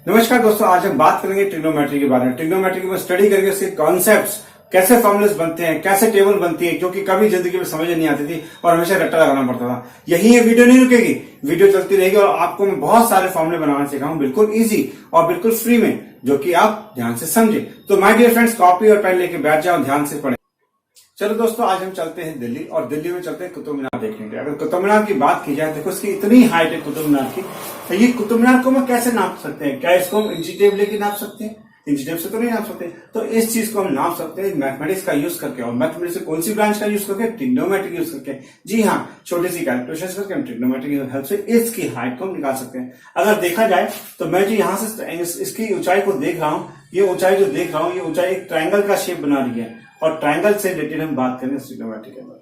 नमस्कार दोस्तों, आज हम बात करेंगे ट्रिग्नोमेट्री के बारे में। ट्रिग्नोमेट्री को स्टडी करके उसके कॉन्सेप्ट्स, कैसे फॉर्मुलेस बनते हैं, कैसे टेबल बनती है, क्योंकि कभी जिंदगी में समझ नहीं आती थी और हमेशा रट्टा लगाना पड़ता था। यही ये वीडियो नहीं रुकेगी, वीडियो चलती रहेगी और आपको मैं बहुत सारे फॉर्मुले बनाना सिखाऊं, बिल्कुल इजी और बिल्कुल फ्री में, जो कि आप ध्यान से समझे। तो माय डियर फ्रेंड्स, कॉपी और पेन लेके बैठ जाओ, ध्यान से पढ़ें। चलो दोस्तों, आज हम चलते हैं दिल्ली और दिल्ली में चलते हैं कुतुब मीनार देखने के लिए। अगर कुतुब मीनार की बात की जाए, देखो इसकी इतनी हाइट है कुतुब मीनार की, तो ये कुतुब मीनार को हम कैसे नाप सकते हैं? क्या इसको हम इंची टेप लेके नाप सकते हैं? इंची टेप से तो नहीं नाप सकते। तो इस चीज को हम नाप सकते हैं मैथमेटिक्स का यूज करके। और मैथमेटिक्स से कौन सी ब्रांच का यूज करके? ट्रिग्नोमेट्री यूज करके। जी हाँ, छोटी सी कैलकुलेशन करके हम ट्रिग्नोमेट्री की हेल्प से इसकी हाइट को निकाल सकते हैं। अगर देखा जाए तो मैं जो यहाँ से इसकी ऊंचाई को देख रहा हूँ, ये ऊंचाई जो देख रहा हूँ, ये ऊंचाई एक ट्रायंगल का शेप बना रही है और ट्रायंगल से रिलेटेड हम बात करेंगे ट्रिग्नोमेट्री के अंदर।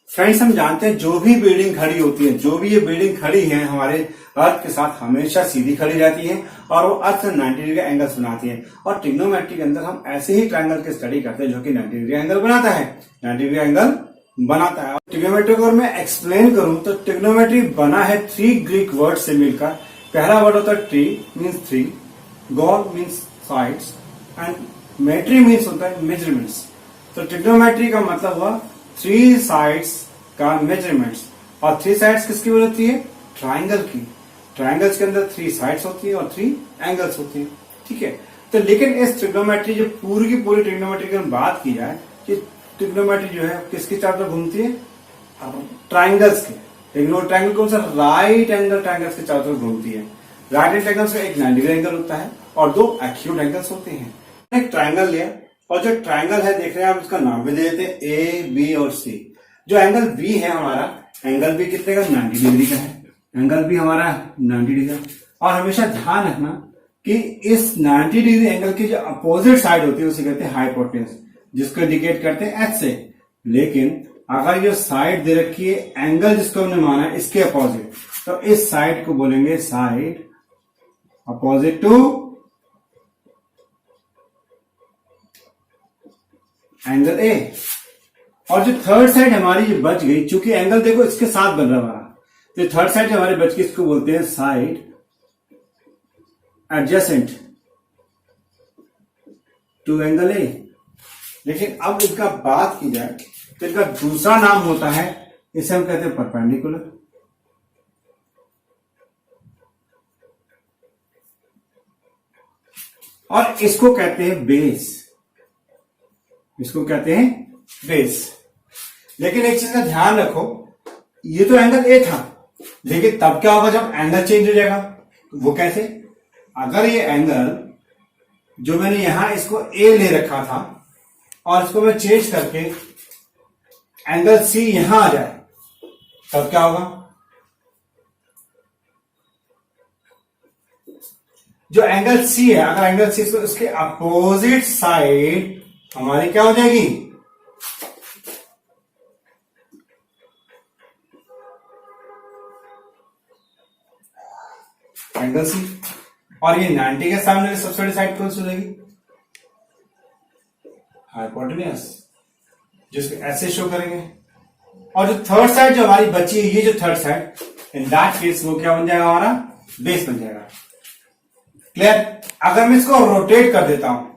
फ्रेंड्स, हम जानते हैं जो भी बिल्डिंग खड़ी होती है, जो भी ये बिल्डिंग खड़ी है हमारे अर्थ के साथ, हमेशा सीधी खड़ी रहती है और वो अर्थ से 90 डिग्री एंगल्स बनाती है। और ट्रिग्नोमेट्री के अंदर हम ऐसे ही ट्रायंगल की स्टडी करते हैं जो कि 90 डिग्री एंगल बनाता है, 90 डिग्री एंगल बनाता है। ट्रिग्नोमेट्री को अगर मैं एक्सप्लेन करूं तो ट्रिग्नोमेट्री बना है 3 ग्रीक वर्ड से मिलकर। पहला वर्ड होता है tri, means 3, gon means sides and metry means होता है मेजरमेंट्स। तो ट्रिग्नोमेट्री का मतलब हुआ 3 साइड्स का मेजरमेंट्स। और 3 साइड्स किसकी होती है? ट्रायंगल की। ट्रायंगल्स के अंदर 3 साइड्स होती है और 3 एंगल्स होती है। ठीक है, तो लेकिन इस ट्रिग्नोमेट्री जो पूरी की पूरी ट्रिग्नोमेट्री की बात की जाए, कि ट्रिग्नोमेट्री जो है किसके चारों तरफ घूमती है? ट्रायंगल्स के। लेकिन वो ट्रायंगल कौन सा? राइट एंगल ट्रायंगल्स के चारों तरफ घूमती है। राइट एंगल ट्रायंगल्स में एक 90 डिग्री एंगल होता है और 2 एक्यूट एंगल्स होते हैं। एक ट्रायंगल लिया और जो ट्रायंगल है देख रहे हैं आप, उसका नाम भी दे देते हैं ए, बी और सी। जो एंगल बी है हमारा, एंगल बी कितने का? 90 डिग्री का है। एंगल बी हमारा 90 डिग्री का। और हमेशा ध्यान रखना कि इस 90 डिग्री एंगल की जो अपोजिट साइड होती है उसे कहते हैं हाइपोटेन्यूज, जिसको इंडिकेट करते हैं एच से। लेकिन अगर ये साइड दे रखी है, एंगल जिसको हमने माना है इसके अपोजिट, तो इस साइड को बोलेंगे side opposite to angle A. और जो थर्ड साइड हमारी जो बच गई, चूंकि एंगल देखो इसके साथ बन रहा हमारा, तो थर्ड साइड हमारे बच गई, इसको बोलते हैं side adjacent to angle A. लेकिन अब इनका बात की जाए तो इनका दूसरा नाम होता है, इसे हम कहते हैं परपेंडिकुलर। और इसको कहते हैं बेस। इसको कहते हैं बेस। लेकिन एक चीज का ध्यान रखो, ये तो एंगल ए था, लेकिन तब क्या होगा जब एंगल चेंज हो जाएगा? वो कैसे? अगर ये एंगल जो मैंने यहां इसको ए ले रखा था और इसको मैं चेंज करके एंगल सी यहां आ जाए, तब क्या होगा? जो एंगल सी है, अगर एंगल सी तो इसके अपोजिट साइड हमारी क्या हो जाएगी? Angle C. और ये 90 के सामने सबसे बड़ी साइड कौन सी हो जाएगी? हाइपोटेन्यूज, जिसको ऐसे शो करेंगे। और जो थर्ड साइड जो हमारी बची है, ये जो third side, in that case वो क्या बन जाएगा? हमारा बेस बन जाएगा। क्लियर? अगर मैं इसको रोटेट कर देता हूं,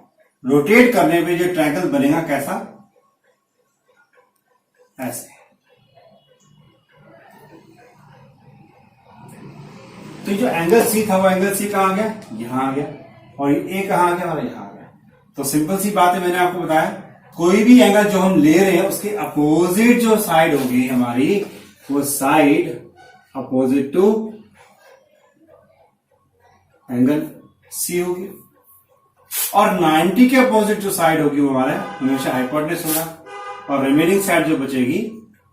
रोटेट करने पे जो ट्रायंगल बनेगा कैसा? ऐसे। तो जो एंगल सी था वो एंगल सी कहां आ गया? यहां आ गया। और ये ए कहां आ गया? और यहां आ गया। तो सिंपल सी बात है, मैंने आपको बताया, कोई भी एंगल जो हम ले रहे हैं उसके अपोजिट जो साइड होगी हमारी, वो side opposite to angle C होगी। और 90 के अपोजिट जो साइड होगी वो हमारा हमेशा हाइपोटेन्यूज होगा। और रिमेनिंग साइड जो बचेगी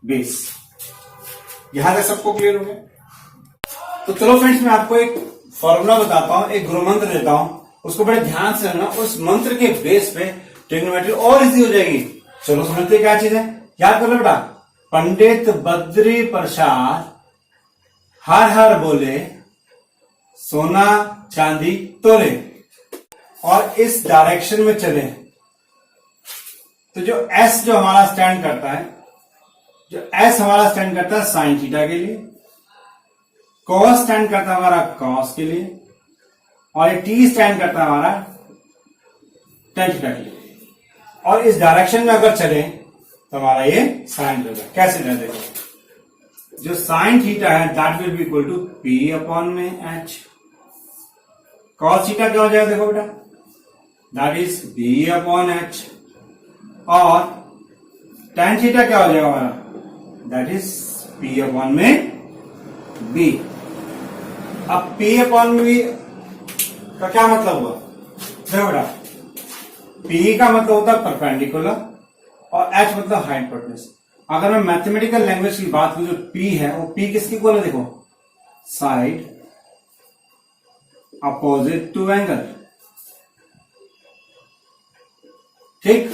बेस। यहां तक सबको क्लियर हो गया? तो चलो फ्रेंड्स, मैं आपको एक फॉर्मूला बताता हूं, एक गुरु मंत्र देता हूं, उसको बड़े ध्यान से रखना। उस मंत्र के बेस पे ट्रिग्नोमेट्री और इजी हो जाएगी। चलो समझते क्या चीज है, याद कर लो बेटा। पंडित बद्री प्रसाद हर हर बोले, सोना चांदी तोले। और इस डायरेक्शन में चले, तो जो एस जो हमारा स्टैंड करता है, जो एस हमारा स्टैंड करता है साइन थीटा के लिए, कॉस स्टैंड करता है हमारा कॉस के लिए, और ये टी स्टैंड करता है हमारा tan थीटा के लिए, और इस डायरेक्शन में अगर चले तो हमारा ये साइन होगा। कैसे है देखो, जो साइन थीटा है that will be equal to P upon में एच। कॉस थीटा क्या हो जाएगा देखो बेटा, that is B upon H, और tan थीटा क्या हो जाएगा हमारा, दैट इज पी अपॉन में बी। अब पी अपॉन में बी का क्या मतलब हुआ, देखो बेटा, पी का मतलब होता है परपेंडिकुलर और एच मतलब हाइपोटेन्यूज। अगर मैं मैथमेटिकल लैंग्वेज की बात करूं, जो पी है वो पी किसकी इक्वल है, देखो साइड अपोजिट टू एंगल। ठीक,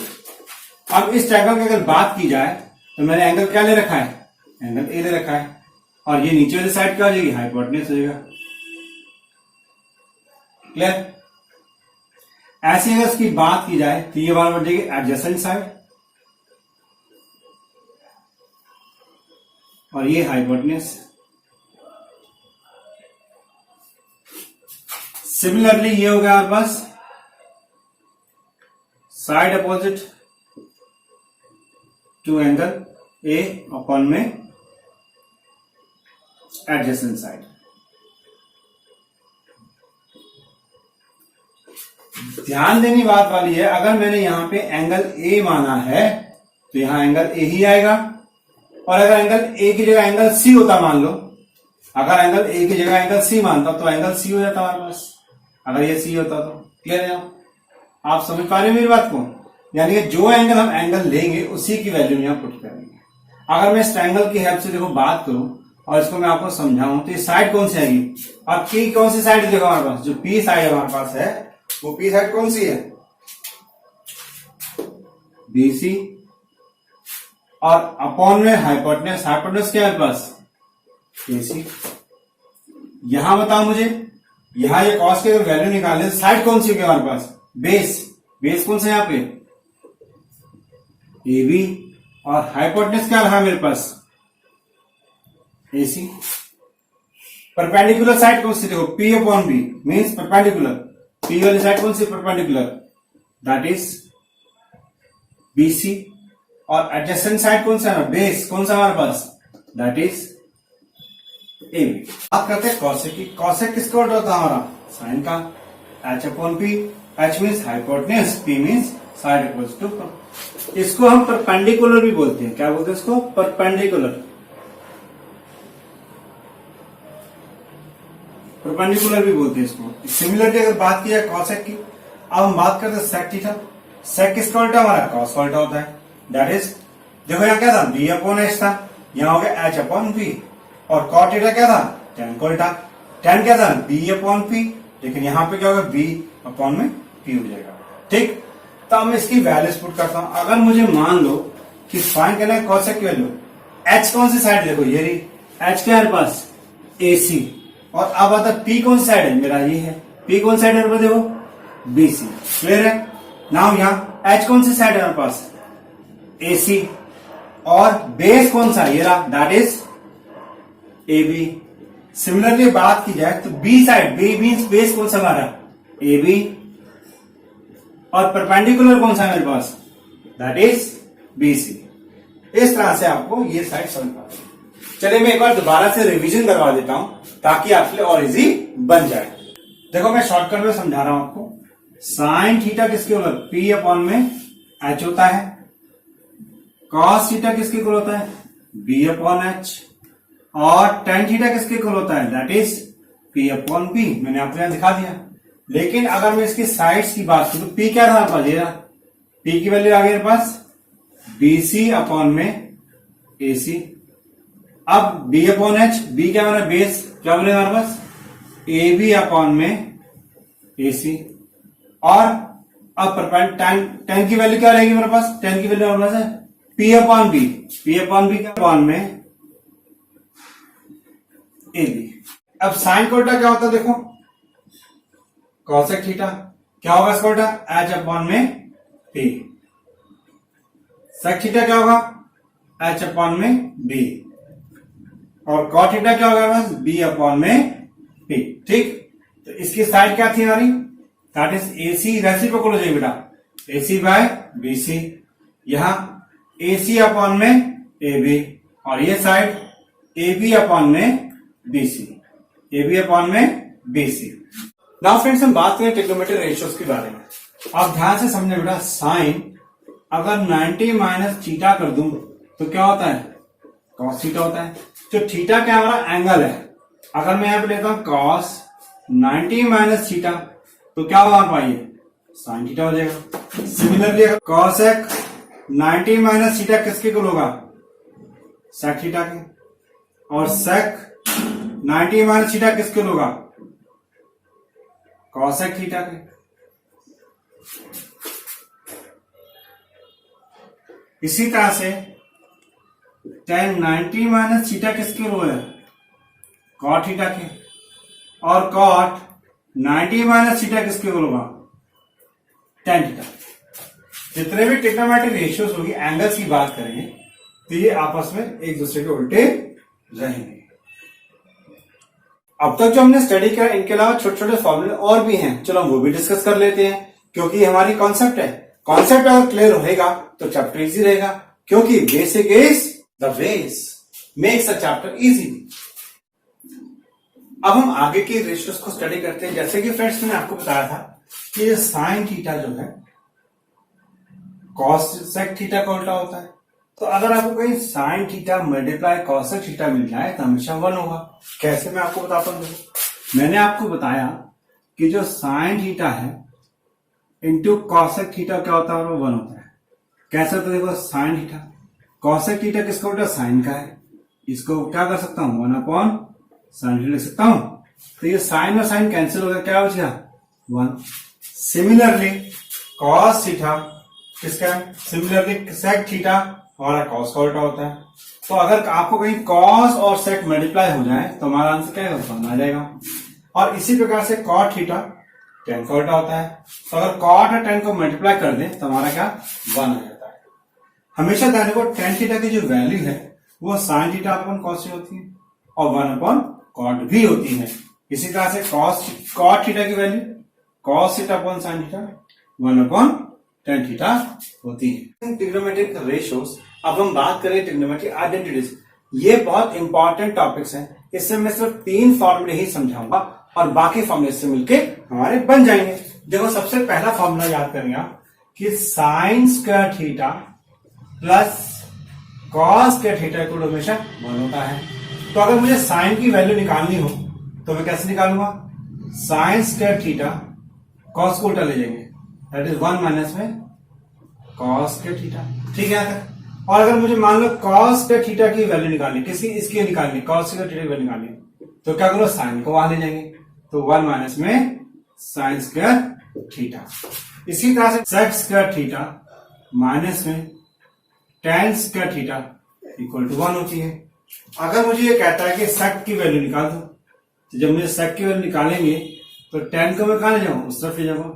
अब इस ट्रायंगल की अगर बात की जाए तो मैंने एंगल क्या ले रखा है, एंगल ए ले रखा है, और ये नीचे वाली साइड क्या हो जाएगी, हाइपोटेन्यूज हो जाएगा। क्लियर। ऐसे अगर इसकी बात की जाए तो ये बार बढ़ जाएगी एडजेसेंट साइड, और ये हाइपोटेन्यूज। सिमिलरली ये हो गया हमारे पास side opposite to angle A upon में एडजेसेंट साइड। ध्यान देने बात वाली है, अगर मैंने यहां पे एंगल ए माना है तो यहां एंगल ए ही आएगा, और अगर एंगल ए की जगह एंगल सी होता, मान लो अगर एंगल ए की जगह एंगल सी मानता तो एंगल सी हो जाता हमारे पास, अगर ये सी होता तो। क्लियर है, आप समझ पा रहे हो मेरी बात को, यानी कि जो एंगल हम एंगल लेंगे उसी की वैल्यू यहां पुट करेंगे। अगर मैं इस ट्रायंगल की हेल्प से देखो बात करूं और इसको मैं आपको समझाऊं तो ये साइड कौन सी आएगी, अब पी कौन सी साइड देखो हमारे पास, जो पी साइड हमारे पास है वो पी साइड कौन सी है, बीसी, और अपॉन में हाइपोटेन्यूज। हाइपोटेन्यूज क्या है हमारे पास, एसी। यहां बताओ मुझे, यहां ये कॉस की अगर वैल्यू निकालने साइड कौन सी होगी हमारे पास, बेस। बेस कौन सा है यहाँ पे, ए बी, और हाइपोटेन्यूज क्या रहा मेरे पास, एसी। परपेंडिकुलर साइड कौन सी देखो, P upon B means perpendicular, P वाली साइड कौन सी परपेंडिकुलर, दैट इज बीसी, और एडजेसेंट साइड कौन सा है, बेस कौन सा हमारे पास, दैट इज ए बी। बात करते हैं कॉसेक की। कॉसेक किसका उल्टा होता है हमारा, साइन का, H upon P. H means hypotenuse, P means side opposite to. इसको हम परपेंडिकुलर भी बोलते हैं, क्या बोलते हैं इसको, परपेंडिकुलर। परपेंडिकुलर भी बोलते हैं इसको। सिमिलरली अगर बात की जाए कॉसेक की, अब हम बात करते हैं सेक थीटा। सेक किसका उल्टा हमारा, कॉस का उल्टा होता है, दैट इज, देखो यहाँ क्या था, बी अपॉन एच था, यहाँ हो गया एच अपॉन पी, और कॉट थीटा क्या था, टेन का उल्टा। टेन क्या था, बी अपॉन पी, लेकिन यहाँ पे क्या होगा, बी अपॉन में पी हो जाएगा। ठीक, तो मैं इसकी वैल्यूज पुट करता हूं। अगर मुझे मान लो कि फाइंड करना है कॉसेक की वैल्यू, एच कौन सी साइड देखो, ये रही एच क्या है पास, ए सी, और अब आता पी कौन सी साइड है, मेरा ये है, पी कौन साइड है देखो, बी सी। क्लियर है, नाउ यहाँ एच कौन सी साइड है हमारे पास, ए सी, और बेस कौन सा, ये रहा, that is A B. Similarly बात की जाए तो B side, B means base कौन सा हमारा, ए बी, और परपेंडिकुलर कौन सा है मेरे पास, दैट इज बी सी। इस तरह से आपको ये साइड समझ पा रहे। चलिए मैं एक बार दोबारा से रिवीजन करवा देता हूं ताकि आपके लिए और इजी बन जाए। देखो मैं शॉर्टकट में समझा रहा हूं आपको। साइन थीटा किसके इक्वल, पी अपॉन में एच होता है। कॉस थीटा किसके इक्वल होता है, बी अपॉन एच, और टेन थीटा किसके इक्वल होता है, that is P upon P. मैंने आपको यहां दिखा दिया। लेकिन अगर मैं इसकी साइड्स की बात करूं तो पी क्या रहा पास, ये रहा, पी की वैल्यू आ गई मेरे पास बीसी अपॉन में एसी। अब बी अपॉन एच, बी क्या बना, बेस, क्या बने हमारे पास, ए बी अपॉन में एसी, और अब टेन की वैल्यू क्या रहेगी मेरे पास, टेन की वैल्यू हमारे पास है P upon B, P upon B क्या अपॉन में ए बी। अब साइन का उल्टा क्या होता है देखो, कॉसेक थीटा, क्या होगा इसका उल्टा, एच अपॉन में पी। सेक थीटा क्या होगा, एच अपॉन में बी, और कॉट थीटा क्या होगा बस, बी अपॉन में पी। ठीक, तो इसकी साइड क्या थी हमारी, दैट इज AC रेसिप्रोकल हो जाएगी बेटा, AC बाय BC, यहां AC अपॉन में AB, और ये साइड AB अपॉन में BC, AB अपॉन में BC। नाउ फ्रेंड्स हम बात करें ट्रिग्नोमेट्रिक रेशियोज के बारे में। आप ध्यान से समझे बेटा, साइन अगर 90 माइनस थीटा कर दूं तो क्या होता है, कॉस थीटा होता है। जो थीटा क्या हमारा एंगल है, अगर मैं यहां पे लेता हूं कॉस 90 माइनस थीटा तो क्या होगा पाइए, साइन थीटा हो जाएगा। सिमिलरली कॉसेक 90 माइनस थीटा किसके इक्वल होगा, सेक थीटा के, और सेक 90 माइनस थीटा किसके इक्वल होगा, कॉसेक थीटा के। इसी तरह से tan 90 माइनस थीटा किसके इक्वल है, कॉट थीटा के, और कॉट 90 माइनस थीटा किसके इक्वल होगा, tan थीटा। जितने भी ट्रिग्नोमेट्रिक रेशियोज होगी, एंगल्स की बात करेंगे तो ये आपस में एक दूसरे के उल्टे रहेंगे। अब तक जो हमने स्टडी किया, इनके अलावा छोटे छोटे फॉर्मूले और भी हैं, चलो हम वो भी डिस्कस कर लेते हैं, क्योंकि हमारी कॉन्सेप्ट है। कॉन्सेप्ट अगर क्लियर होगा तो चैप्टर इजी रहेगा, क्योंकि basic is the base makes a chapter easy. अब हम आगे के रेशियोज को स्टडी करते हैं। जैसे कि फ्रेंड्स मैंने आपको बताया था कि ये साइन थीटा जो है कॉस सेक थीटा का उल्टा होता है। तो अगर आपको कहीं sine theta multiply cosec theta मिल जाए तो हमेशा 1 होगा। कैसे, मैं आपको बताता हूं। मैंने आपको बताया कि जो साइन थीटा है इंटू कॉसेक थीटा क्या होता है, वो 1 होता है। कैसे होता है, देखो साइन थीटा, कॉसेक थीटा किसका उल्टा, साइन का है। इसको क्या कर सकता हूं, 1 अपॉन साइन थीटा लिख सकता हूं। तो ये साइन और साइन कैंसिल हो गया, क्या हो गया 1। सिमिलरली कॉस थीटा किसका है, सिमिलरली सेक थीटा हमारा कॉस का उल्टा होता है। तो अगर आपको कहीं कॉस और सेक मल्टीप्लाई हो जाए तो हमारा आंसर क्या है, 1 आ जाएगा। और इसी प्रकार से कॉट थीटा tan का उल्टा होता है। तो अगर कॉट और tan को मल्टीप्लाई कर दें तो हमारा क्या 1 आ जाता है। हमेशा ध्यान रखो, tan थीटा की जो वैल्यू है वो साइन थीटा अपॉन कॉस से होती है और 1 अपॉन कॉट भी होती है। इसी तरह से कॉट थीटा की value cos theta upon sine theta 1 upon tan theta होती है। Trigonometric ratios. अब हम बात करें ट्रिग्नोमेट्रिक आइडेंटिटीज। ये बहुत इंपॉर्टेंट टॉपिक्स हैं। इससे मैं सिर्फ 3 फॉर्मूले ही समझाऊंगा और बाकी फॉर्मूले से मिलके हमारे बन जाएंगे। देखो, सबसे पहला फॉर्मूला याद करेंगे आप कि sign square theta plus cos square theta equal हमेशा 1 होता है। तो अगर मुझे साइन की वैल्यू निकालनी हो तो मैं कैसे निकालूंगा, साइन स्क्वायर थीटा कॉस को उल्टा ले जाएंगे, दैट इज 1 माइनस में कॉस स्क्वायर थीटा। ठीक है। और अगर मुझे मान लो कॉस स्क्वायर थीटा की वैल्यू निकालनी, किसी इसकी निकालनी, कॉस स्क्वायर थीटा की वैल्यू निकालनी, तो क्या करो, साइन को वहां ले जाएंगे, तो 1 माइनस में साइन स्क्वायर थीटा। इसी तरह से सेक स्क्वायर थीटा माइनस में tan square theta equal to 1 होती है। अगर मुझे ये कहता है कि सेक की वैल्यू निकाल दो, तो जब मुझे सेक की वैल्यू निकालेंगे तो tan को मैं कहां ले जाऊं, उस तरफ ले जाऊंगा।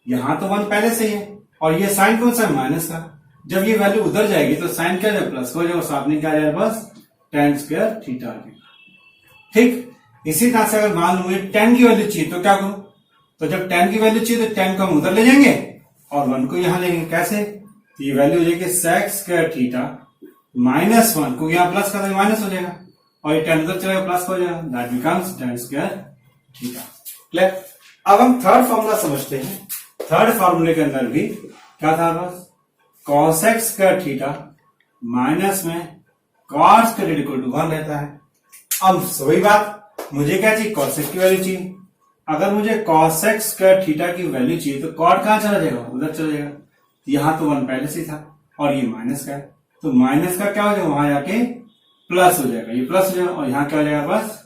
यहां तो 1 पहले से ही है और ये साइन कौन सा है, माइनस का। जब ये वैल्यू उधर जाएगी तो साइन क्या जाएगा, प्लस हो जाएगा, साथ में क्या आ जाएगा, बस tan स्क्वायर थीटा आ जाएगा। ठीक। इसी तरह से अगर मान लो मुझे tan की वैल्यू चाहिए तो क्या करूं, तो जब tan की वैल्यू चाहिए तो tan को हम उधर ले जाएंगे और 1 को यहां लेंगे। कैसे, तो ये वैल्यू हो जाएगी सेक स्क्वायर थीटा माइनस 1 को यहां प्लस कर माइनस हो जाएगा और ये tan उधर चलेगा, प्लस हो जाएगा, that becomes tan square theta. Clear. अब हम थर्ड फॉर्मूला समझते हैं। थर्ड फॉर्मूले के अंदर भी क्या था, बस कॉसेक स्क्वायर थीटा माइनस में कॉस स्क्वायर इक्वल टू 1 रहता है। अब वही बात, मुझे क्या चाहिए, कॉसेक की वैल्यू चाहिए। अगर मुझे कॉसेक स्क्वायर थीटा की वैल्यू चाहिए तो कॉट कहां चला जाएगा, उधर चला जाएगा। यहां तो 1 पहले से था और ये माइनस का है, तो माइनस का क्या हो जाएगा, वहां जाके प्लस हो जाएगा, ये प्लस हो जाएगा और यहां क्या हो जाएगा, बस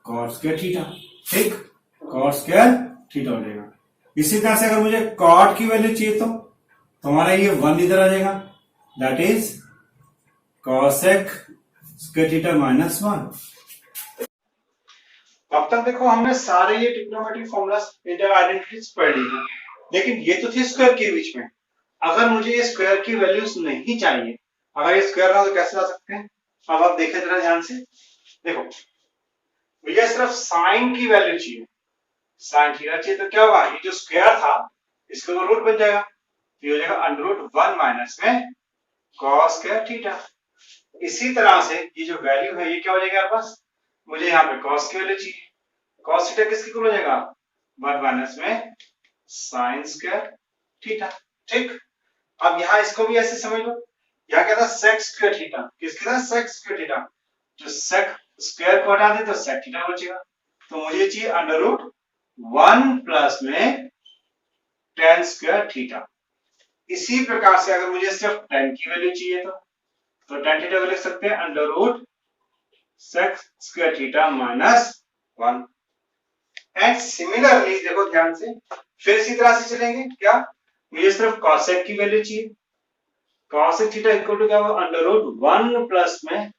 कॉट स्क्वायर थीटा। ठीक, कॉट स्क्वायर थीटा हो जाएगा। इसी तरह से अगर मुझे कॉट की वैल्यू चाहिए तो हमारा ये 1 इधर आ जाएगा, that is cosec square theta minus 1। अब तक देखो हमने सारे ये ट्रिग्नोमेट्रिक फॉर्मूलास आइडेंटिटीज पढ़ ली हैं, लेकिन ये तो थी स्क्वायर के बीच में। अगर मुझे ये स्क्वायर की वैल्यूज नहीं चाहिए, अगर ये स्क्वायर ना तो कैसे ला सकते हैं। अब आप देखें जरा ध्यान से, देखो मुझे सिर्फ साइन की वैल्यू चाहिए, साइन थीटा चाहिए तो क्या होगा, ये जो स्क्वायर था इसका वो रूट बन जाएगा, तो ये हो जाएगा अंडर रूट 1 माइनस में कॉस स्क्वायर थीटा। इसी तरह से ये जो वैल्यू है ये क्या हो जाएगा आपके पास, मुझे यहाँ पे कॉस की वैल्यू चाहिए, कॉस थीटा किसके इक्वल हो जाएगा 1 माइनस में साइन स्क्वायर थीटा। ठीक, अब यहाँ इसको भी ऐसे समझ लो, यहाँ क्या था सेक स्क्वायर थीटा, किसके था सेक स्क्वायर थीटा, जो सेक स्क्वायर को हटा दे तो सेक थीटा बचेगा, तो मुझे चाहिए अंडर रूट 1 प्लस में टेन स्क्वायर थीटा। इसी प्रकार से अगर मुझे सिर्फ टेन की वैल्यू चाहिए तो टेन थीटा को लिख सकते हैं under root sec square theta minus 1। And similarly देखो ध्यान से, फिर इसी तरह से चलेंगे, क्या मुझे सिर्फ कॉसेक की वैल्यू चाहिए, कॉसेक थीटा इक्वल टू क्या होगा अंडर रूट 1 प्लस में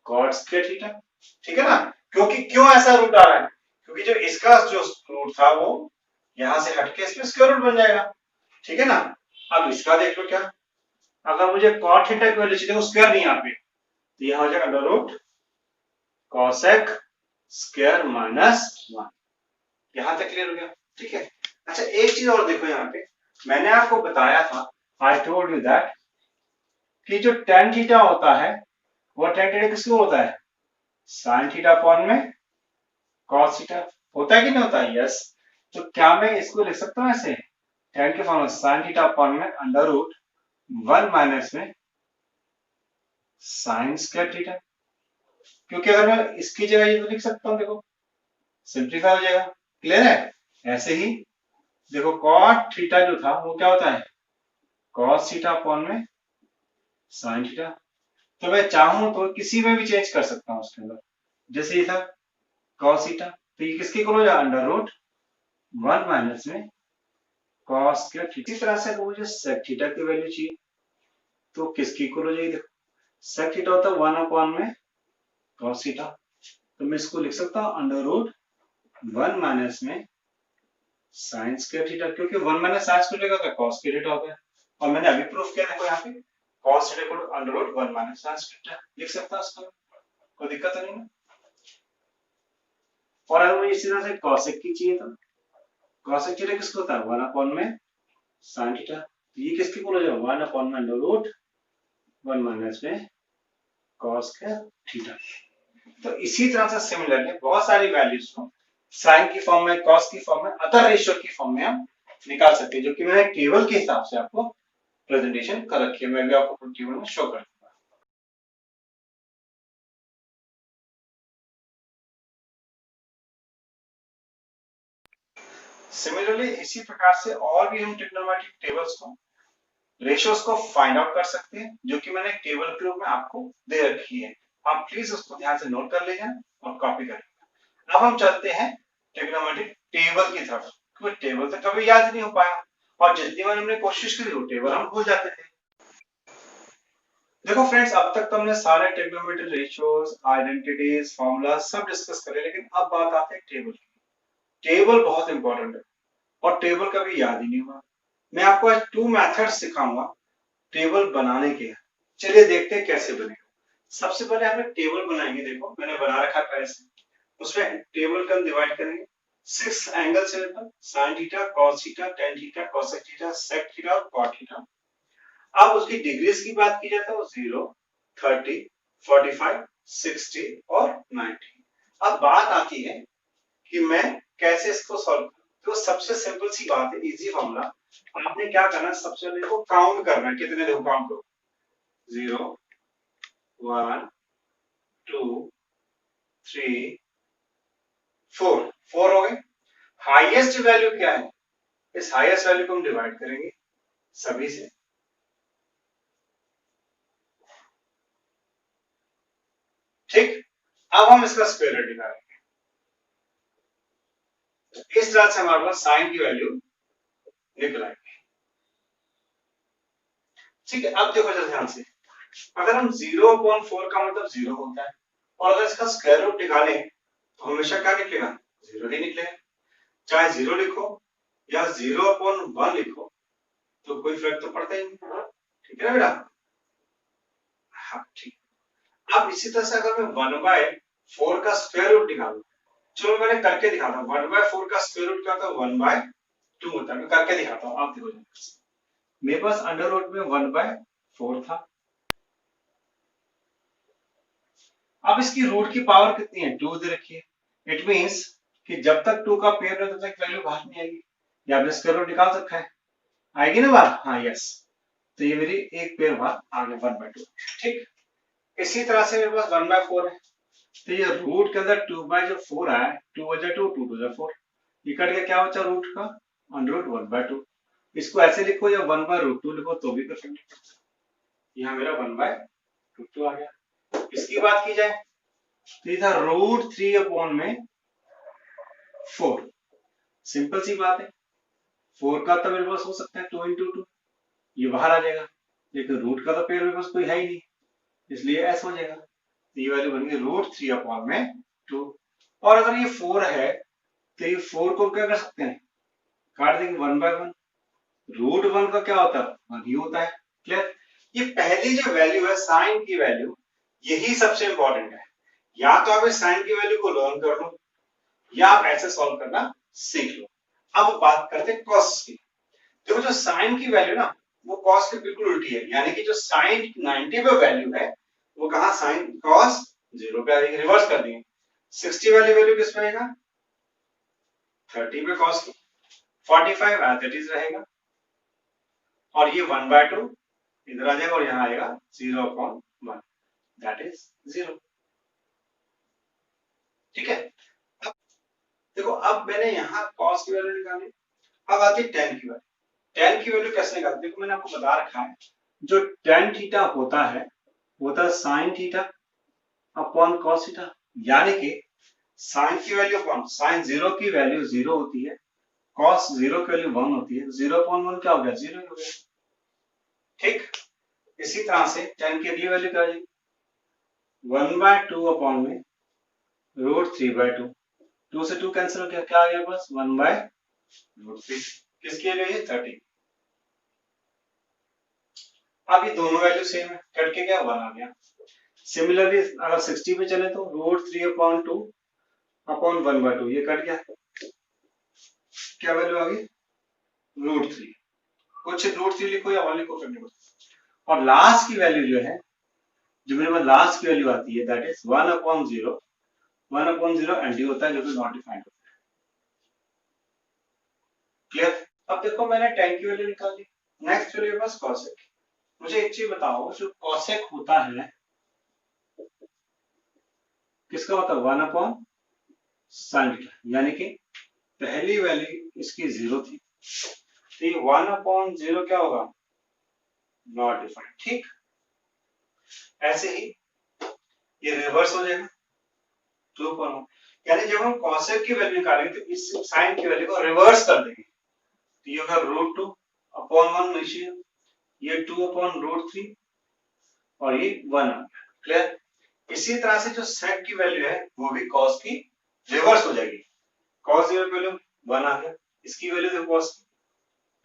कॉट स्क्वायर थीटा। ठीक है ना, क्योंकि क्यों ऐसा रूट आ रहा है, क्योंकि जो इसका जो रूट था वो यहां से हटके इसमें स्क्वायर रूट बन जाएगा। ठीक है ना, अब इसका देख लो, क्या अगर मुझे कॉट थीटा की वैल्यू चाहिए वो स्क्वायर नहीं यहाँ पे, तो यहां हो जाएगा under root cosec square minus 1। यहां तक क्लियर हो गया। ठीक है, अच्छा एक चीज और देखो, यहाँ पे मैंने आपको बताया था, आई टोल्ड यू दैट कि जो टेन थीटा होता है वो टेन थीटा किसको होता है साइन थीटा अपॉन में कॉस थीटा, होता है कि नहीं होता है, यस। तो क्या मैं इसको लिख सकता हूँ ऐसे, टेन के फॉर्म में साइन थीटा अपॉन में अंडर रूट 1 माइनस में साइन स्क्वायर थीटा, क्योंकि अगर मैं इसकी जगह ये तो लिख सकता हूँ, देखो सिंप्लीफाई हो जाएगा। क्लियर है, ऐसे ही देखो कॉट थीटा जो था वो क्या होता है कॉस थीटा अपॉन में साइन थीटा, तो मैं चाहूं तो किसी में भी चेंज कर सकता हूं उसके अंदर, जैसे ये था कॉस थीटा, तो ये किसके इक्वल हो जाएगा अंडर रूट 1 माइनस में कॉस स्क्वायर थीटा। इसी तरह से अगर मुझे सेक थीटा की वैल्यू चाहिए तो किसकी इक्वल हो जाएगी, देखो सेक थीटा होता है 1 अपॉन में कॉस थीटा, तो मैं इसको लिख सकता हूं अंडर रूट 1 माइनस में साइन स्क्वायर थीटा, क्योंकि 1 माइनस साइन स्क्वायर होता है कॉस स्क्वायर थीटा होता है, और मैंने अभी प्रूफ किया, देखो यहाँ पे cos theta equal to under root 1 minus sine square theta लिख सकता हूं उसको, कोई दिक्कत तो नहीं है। और अगर मुझे इसी तरह से कॉसेक की चाहिए तो कॉसेक थीटा किसको होता है 1 अपॉन में साइन थीटा, ये किसकी इक्वल हो जाएगा 1 अपॉन में अंडर रूट 1 माइनस में कॉस स्क्वायर थीटा। तो इसी तरह से सिमिलरली बहुत सारी वैल्यूज को साइन की फॉर्म में, कॉस की फॉर्म में, अदर रेशियो की फॉर्म में हम निकाल सकते हैं, जो कि मैंने टेबल के हिसाब से आपको प्रेजेंटेशन कर रखी है, मैं भी आपको टेबल में शो कर दूंगा। सिमिलरली इसी प्रकार से और भी हम ट्रिग्नोमेट्रिक टेबल्स को, रेशियोज को फाइंड आउट कर सकते हैं, जो कि मैंने टेबल के रूप में आपको दे रखी है, आप प्लीज उसको ध्यान से नोट कर लीजिए और कॉपी कर लीजिए। अब हम चलते हैं ट्रिग्नोमेट्रिक टेबल की तरफ, क्योंकि टेबल तो कभी याद नहीं हो पाया, और जितनी बार हमने कोशिश करी वो टेबल हम भूल जाते थे। देखो फ्रेंड्स, अब तक तो हमने सारे ट्रिग्नोमेट्रिक रेशियोज, आइडेंटिटीज, फॉर्मूला सब डिस्कस करे, लेकिन अब बात आती है टेबल की। टेबल बहुत इंपॉर्टेंट है और टेबल कभी याद ही नहीं हुआ। मैं आपको आज 2 मेथड सिखाऊंगा टेबल बनाने के। चलिए देखते हैं कैसे बनेगा। सबसे पहले हम टेबल बनाएंगे, देखो मैंने बना रखा है पहले से, उसमें टेबल का डिवाइड करेंगे 6 एंगल से, sine theta, cos theta, tan theta, cosec theta, sec theta और कॉट थीटा। अब उसकी डिग्रीज की बात की जाए तो 0, 30, 45, 60 और 90। अब बात आती है कि मैं कैसे इसको सॉल्व करूं। तो सबसे सिंपल सी बात है, इजी फॉर्मूला, आपने क्या करना है, सबसे पहले को काउंट करना है, कितने देखो काउंट करो, 0, 1, 2, 3, 4, 4 हो गए। हाईएस्ट वैल्यू क्या है, इस हाईएस्ट वैल्यू को हम डिवाइड करेंगे सभी से, ठीक। अब हम इसका स्क्वायर रूट निकालेंगे, तो इस तरह से हमारे पास साइन की वैल्यू निकल आएगी। ठीक है, अब देखो ध्यान से, अगर हम 0/4 का मतलब 0 होता है, और अगर इसका स्क्वायर रूट निकालें तो हमेशा क्या निकलेगा 0 ही निकलेगा। चाहे 0 लिखो या 0/1 लिखो तो कोई फर्क तो पड़ता ही नहीं। ठीक है ना बेटा, हाँ ठीक। अब इसी तरह से अगर मैं 1/4 का स्क्वायर रूट निकालूं, चलो मैंने करके दिखाता हूँ। 1/4 का स्क्वायर रूट क्या होता है? 1/2 होता है। मैं करके दिखाता हूँ, आप देखो। मेरे पास अंडर रूट में 1/4 था। अब इसकी रूट की पावर कितनी है? 2 दे रखी है। इट मींस कि जब तक 2 का पेयर है तब तक वैल्यू बाहर नहीं आएगी। या आपने स्क्वायर रूट निकाल सकता है, आएगी ना बाहर? हाँ, यस। तो ये मेरी एक पेयर बाहर आ गया 1/2। ठीक, इसी तरह से मेरे पास 1/4 है। तो ये रूट के अंदर 2/4 आया, 2 वजह 2, 2 2 4, ये कट के क्या बचा रूट का? Under root 1/2। इसको ऐसे लिखो या 1/√2 लिखो तो भी कर सकते हो। यहाँ मेरा 1/√2 आ गया। इसकी बात की जाए तो ये था √3 में 4। सिंपल सी बात है। 4 का तो मेरे पास हो सकता है 2 × 2, ये बाहर आ जाएगा। लेकिन रूट का तो पेयर मेरे पास कोई है ही नहीं, इसलिए ऐसा हो जाएगा। तो ये वैल्यू बन गई √3 में 2। और अगर ये 4 है तो ये 4 को क्या कर सकते हैं? काट देंगे 1/1। √1 का क्या होता है? 1 ही होता है। क्लियर? ये पहली जो वैल्यू है साइन की वैल्यू, यही सबसे इंपॉर्टेंट है। या तो आप इस साइन की वैल्यू को लर्न कर लो या आप ऐसे सॉल्व करना सीख लो। अब बात करते हैं कॉस की। देखो जो साइन की वैल्यू ना वो कॉस के बिल्कुल उल्टी है। यानी कि जो साइन 90 पे वैल्यू है वो कहा साइन कॉस 0 पे आ जाएगी। रिवर्स कर देंगे, 60 वाली वैल्यू किस पे आएगा? 30 पे कॉस की। 45 एज इट इज रहेगा और ये 1/2 इधर आ जाएगा और यहाँ आएगा 0/1, दैट इज 0। ठीक है। अब देखो, अब मैंने यहाँ कॉस की वैल्यू निकाली। अब आती है tan की वैल्यू। tan की वैल्यू कैसे निकालते? देखो मैंने आपको बता रखा है, जो tan थीटा होता है वो होता है sin theta upon cos theta. यानी कि sin की वैल्यू अपॉन sin 0 की वैल्यू 0 होती है, cos 0 की वैल्यू 1 होती है। 0/1 क्या हो गया? 0 हो गया। ठीक, इसी तरह से tan की अगली वैल्यू क्या आ जाएगी? 1/2 में √3/2। 2 से 2 कैंसिल हो गया, क्या आ गया? बस 1/√3। किसके लिए? 30। अब ये दोनों वैल्यू सेम है, कट के क्या 1 आ गया। सिमिलरली अगर 60 पे चले तो √3/2 अपॉन 1/2, ये कट गया, क्या वैल्यू आ गई? √3। कुछ √3 लिखो या 1 लिखो, करने को। और लास्ट की वैल्यू जो है, जो मेरे पास लास्ट की वैल्यू आती है, दैट इज 1/0। 1/0 एंटी होता है जो कि नॉट डिफाइंड होता है। क्लियर? अब देखो मैंने tan की वैल्यू निकाल ली। नेक्स्ट वैल्यू मेरे पास कॉसेक। मुझे एक चीज बताओ, जो कॉसेक होता है किसका होता है? 1/sin theta. यानी कि पहली वैल्यू इसकी 0 थी, तो ये 1/0 क्या होगा? Not defined. ठीक, ऐसे ही ये रिवर्स हो जाएगा 2/1। यानी जब हम कॉसेक की वैल्यू निकालेंगे तो इस साइन की वैल्यू को रिवर्स कर देंगे, तो ये होगा √2/1 नीचे, ये 2/√3 और ये 1 आ गया। क्लियर? इसी तरह से जो सेक की वैल्यू है वो भी कॉस की रिवर्स हो जाएगी। कॉस 0 की वैल्यू 1 आ गया, इसकी वैल्यू देखो cos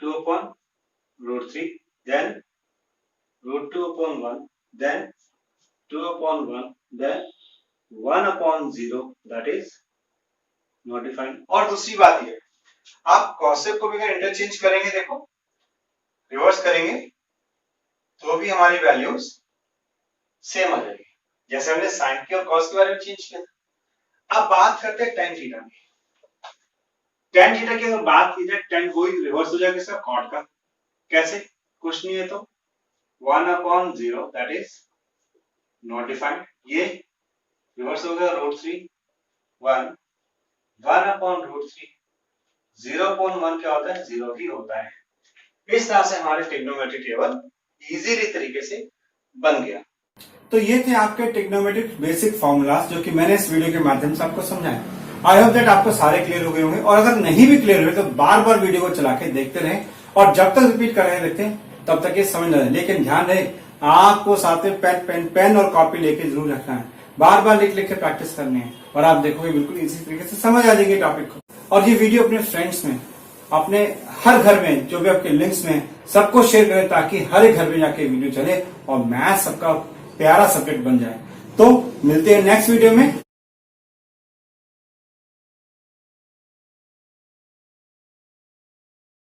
2/√3, then √2/1, then 2/1, then 1/0, that is not defined. और दूसरी बात ये, आप कॉसेक को भी अगर इंटरचेंज करेंगे, देखो रिवर्स करेंगे तो भी हमारी वैल्यूज सेम आ जाएगी, जैसे हमने साइन की और कॉस के बारे में चेंज किया। अब बात करते हैं tan थीटा की। tan थीटा की अगर बात की जाए, tan वही रिवर्स हो जाएगा इसका कॉट का। कैसे? कुछ नहीं है तो 1/0, दैट इज नॉट डिफाइंड। ये रिवर्स हो गया √3, 1, 1/√3, 0/1 क्या होता है? 0 ही होता है। इस तरह से हमारे ट्रिग्नोमेट्रिक टेबल इजीली तरीके से बन गया। तो ये थे आपके ट्रिग्नोमेट्रिक बेसिक फॉर्मूलाज जो कि मैंने इस वीडियो के माध्यम से आपको समझाया। आई होप दैट आपको सारे क्लियर हो गए होंगे, और अगर नहीं भी क्लियर हुए तो बार बार वीडियो को चला के देखते रहें, और जब तक रिपीट कर रहे देखते हैं तब तक ये समझ न रहे। लेकिन ध्यान रहे, आपको साथ में पेन और कॉपी लेके जरूर रखना है। बार बार लिख लिख के प्रैक्टिस करनी है और आप देखोगे बिल्कुल इसी तरीके से समझ आ जाएगी टॉपिक को। और ये वीडियो अपने फ्रेंड्स में, अपने हर घर में जो भी आपके लिंक्स में, सबको शेयर करें ताकि हर एक घर में जाके वीडियो चले और मैथ सबका प्यारा सब्जेक्ट बन जाए। तो मिलते हैं नेक्स्ट वीडियो में।